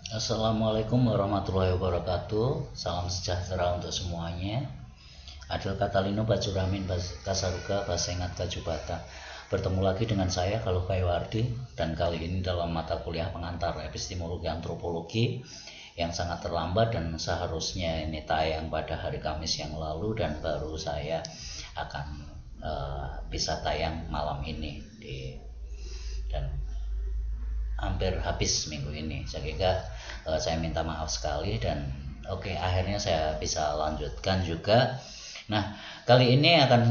Assalamualaikum warahmatullahi wabarakatuh. Salam sejahtera untuk semuanya. Adil Katalino Bacuramin Kasaruga Basengat Kajubata. Bertemu lagi dengan saya Galuh Kaywardi, dan kali ini dalam mata kuliah pengantar epistemologi antropologi yang sangat terlambat dan seharusnya ini tayang pada hari Kamis yang lalu, dan baru saya akan bisa tayang malam ini dan hampir habis minggu ini, sehingga saya minta maaf sekali, dan akhirnya saya bisa lanjutkan juga. Nah, kali ini akan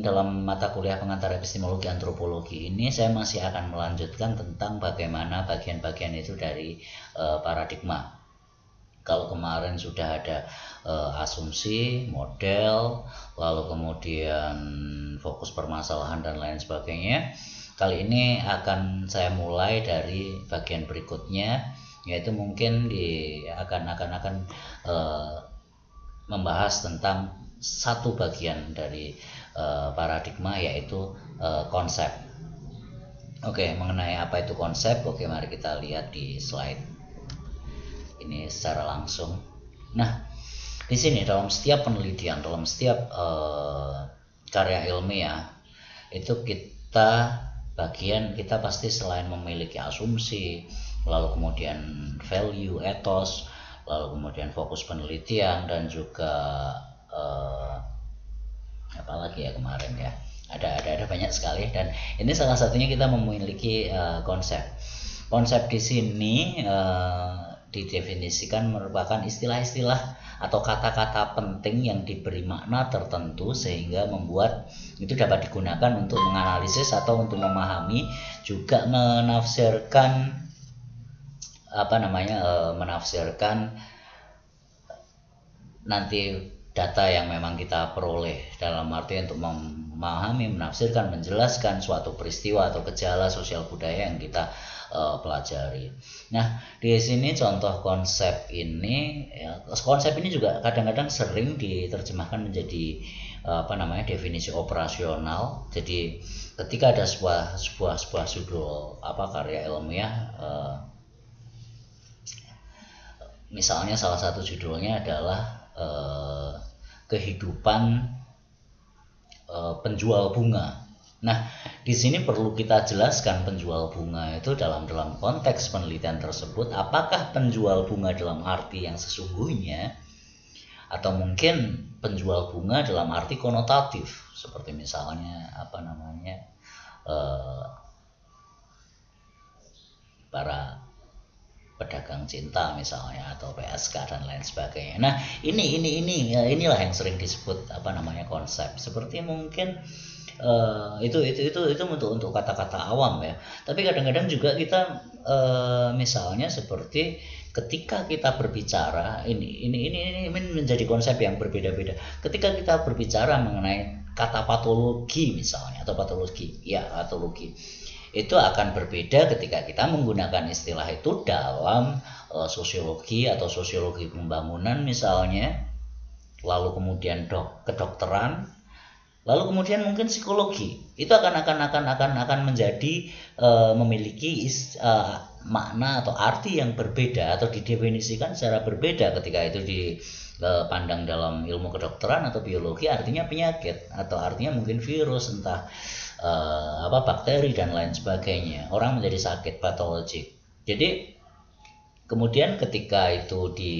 dalam mata kuliah pengantar epistemologi antropologi ini saya masih akan melanjutkan tentang bagaimana bagian-bagian itu dari paradigma. Kalau kemarin sudah ada asumsi, model, lalu kemudian fokus permasalahan dan lain sebagainya, kali ini akan saya mulai dari bagian berikutnya, yaitu mungkin akan membahas tentang satu bagian dari paradigma, yaitu konsep. Mengenai apa itu konsep, mari kita lihat di slide ini secara langsung. Nah, di sini dalam setiap penelitian, dalam setiap karya ilmiah itu kita pasti selain memiliki asumsi, lalu kemudian value, ethos, lalu kemudian fokus penelitian, dan juga apalagi ya kemarin ya, ada banyak sekali, dan ini salah satunya kita memiliki konsep. Konsep di sini didefinisikan merupakan istilah-istilah atau kata-kata penting yang diberi makna tertentu sehingga membuat itu dapat digunakan untuk menganalisis atau untuk memahami, juga menafsirkan menafsirkan nanti data yang memang kita peroleh, dalam arti untuk memahami, menafsirkan, menjelaskan suatu peristiwa atau gejala sosial budaya yang kita pelajari. Nah, di sini contoh konsep ini juga kadang-kadang sering diterjemahkan menjadi definisi operasional. Jadi ketika ada sebuah judul karya ilmiah, misalnya salah satu judulnya adalah kehidupan penjual bunga. Nah, di sini perlu kita jelaskan penjual bunga itu dalam konteks penelitian tersebut, apakah penjual bunga dalam arti yang sesungguhnya, atau mungkin penjual bunga dalam arti konotatif, seperti misalnya para pedagang cinta misalnya, atau PSK dan lain sebagainya. Nah, inilah yang sering disebut konsep. Seperti mungkin itu untuk kata-kata awam ya. Tapi kadang-kadang juga kita misalnya seperti ketika kita berbicara, ini menjadi konsep yang berbeda-beda. Ketika kita berbicara mengenai kata patologi misalnya, atau patologi, itu akan berbeda ketika kita menggunakan istilah itu dalam sosiologi atau sosiologi pembangunan misalnya, lalu kemudian kedokteran, lalu kemudian mungkin psikologi. Itu akan menjadi memiliki makna atau arti yang berbeda, atau didefinisikan secara berbeda ketika itu dipandang dalam ilmu kedokteran atau biologi. Artinya penyakit, atau artinya mungkin virus, entah bakteri dan lain sebagainya. Orang menjadi sakit, patologik. Jadi kemudian ketika itu di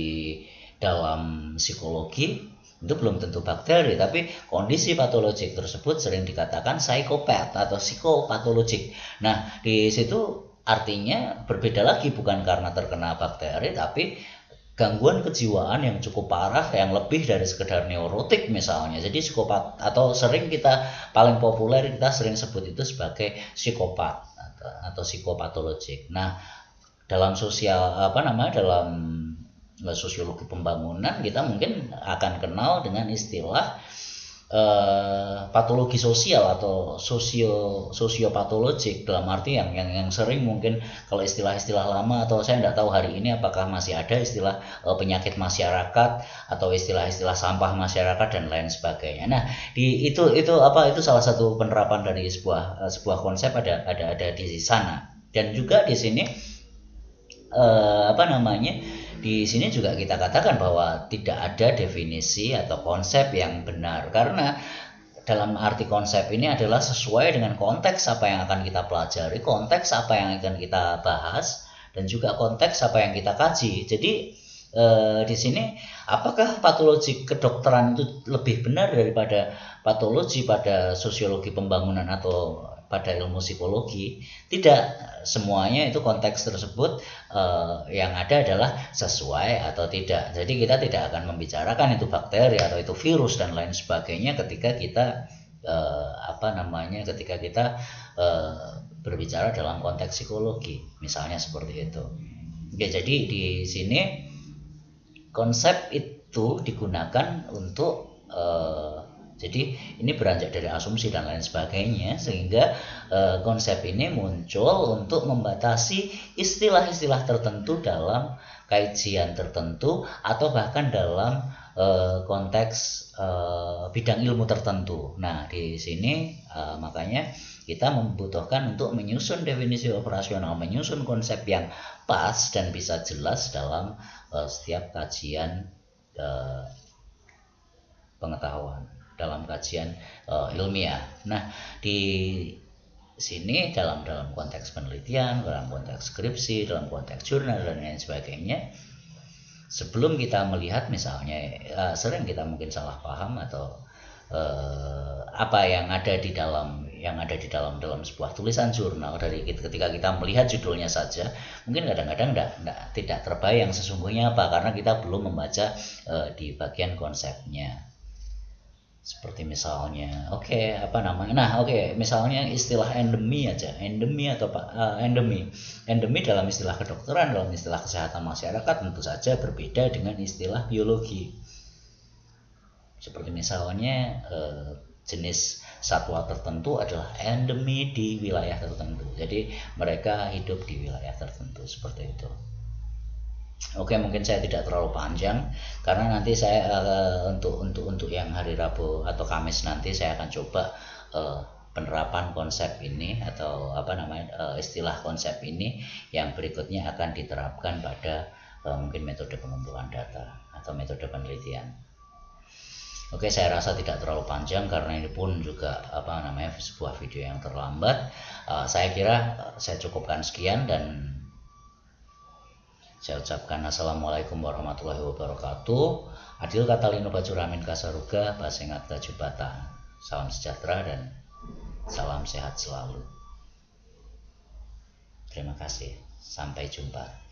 dalam psikologi, itu belum tentu bakteri, tapi kondisi patologik tersebut sering dikatakan psikopat atau psikopatologik. Nah, di situ artinya berbeda lagi, bukan karena terkena bakteri, tapi gangguan kejiwaan yang cukup parah, yang lebih dari sekedar neurotik misalnya. Jadi psikopat, atau paling populer kita sering sebut itu sebagai psikopat atau psikopatologik. Nah, dalam dalam sosiologi pembangunan kita mungkin akan kenal dengan istilah patologi sosial atau sosiopatologik, dalam arti yang sering mungkin kalau istilah-istilah lama, atau saya tidak tahu hari ini apakah masih ada istilah penyakit masyarakat atau istilah-istilah sampah masyarakat dan lain sebagainya. Nah, itu salah satu penerapan dari sebuah konsep ada di sana. Dan juga di sini apa namanya, di sini juga kita katakan bahwa tidak ada definisi atau konsep yang benar, karena dalam arti konsep ini adalah sesuai dengan konteks apa yang akan kita pelajari, konteks apa yang akan kita bahas, dan juga konteks apa yang kita kaji. Jadi di sini apakah patologi kedokteran itu lebih benar daripada patologi pada sosiologi pembangunan atau pada ilmu psikologi? Tidak, semuanya itu konteks tersebut yang ada adalah sesuai atau tidak. Jadi kita tidak akan membicarakan itu bakteri atau itu virus dan lain sebagainya ketika kita ketika kita berbicara dalam konteks psikologi, misalnya seperti itu. Ya, jadi di sini konsep itu digunakan untuk jadi ini beranjak dari asumsi dan lain sebagainya, sehingga konsep ini muncul untuk membatasi istilah-istilah tertentu dalam kajian tertentu atau bahkan dalam konteks bidang ilmu tertentu. Nah, di sini makanya kita membutuhkan untuk menyusun definisi operasional, menyusun konsep yang pas dan bisa jelas dalam setiap kajian pengetahuan, dalam kajian ilmiah. Nah, di sini dalam konteks penelitian, dalam konteks skripsi, dalam konteks jurnal dan lain sebagainya, sebelum kita melihat misalnya sering kita mungkin salah paham atau apa yang ada di dalam sebuah tulisan jurnal, dari ketika kita melihat judulnya saja mungkin kadang-kadang tidak terbayang sesungguhnya apa, karena kita belum membaca di bagian konsepnya. Seperti misalnya misalnya istilah endemi aja, endemi dalam istilah kedokteran, dalam istilah kesehatan masyarakat tentu saja berbeda dengan istilah biologi. Seperti misalnya jenis satwa tertentu adalah endemi di wilayah tertentu, jadi mereka hidup di wilayah tertentu, seperti itu. Oke, mungkin saya tidak terlalu panjang karena nanti saya untuk yang hari Rabu atau Kamis nanti saya akan coba penerapan konsep ini atau istilah konsep ini yang berikutnya akan diterapkan pada mungkin metode pengumpulan data atau metode penelitian. Oke, saya rasa tidak terlalu panjang karena ini pun juga sebuah video yang terlambat. Saya kira saya cukupkan sekian dan saya ucapkan assalamualaikum warahmatullahi wabarakatuh. Adil Katalino Bajuramin Kasaruga, Basengat Kajubata. Salam sejahtera dan salam sehat selalu. Terima kasih. Sampai jumpa.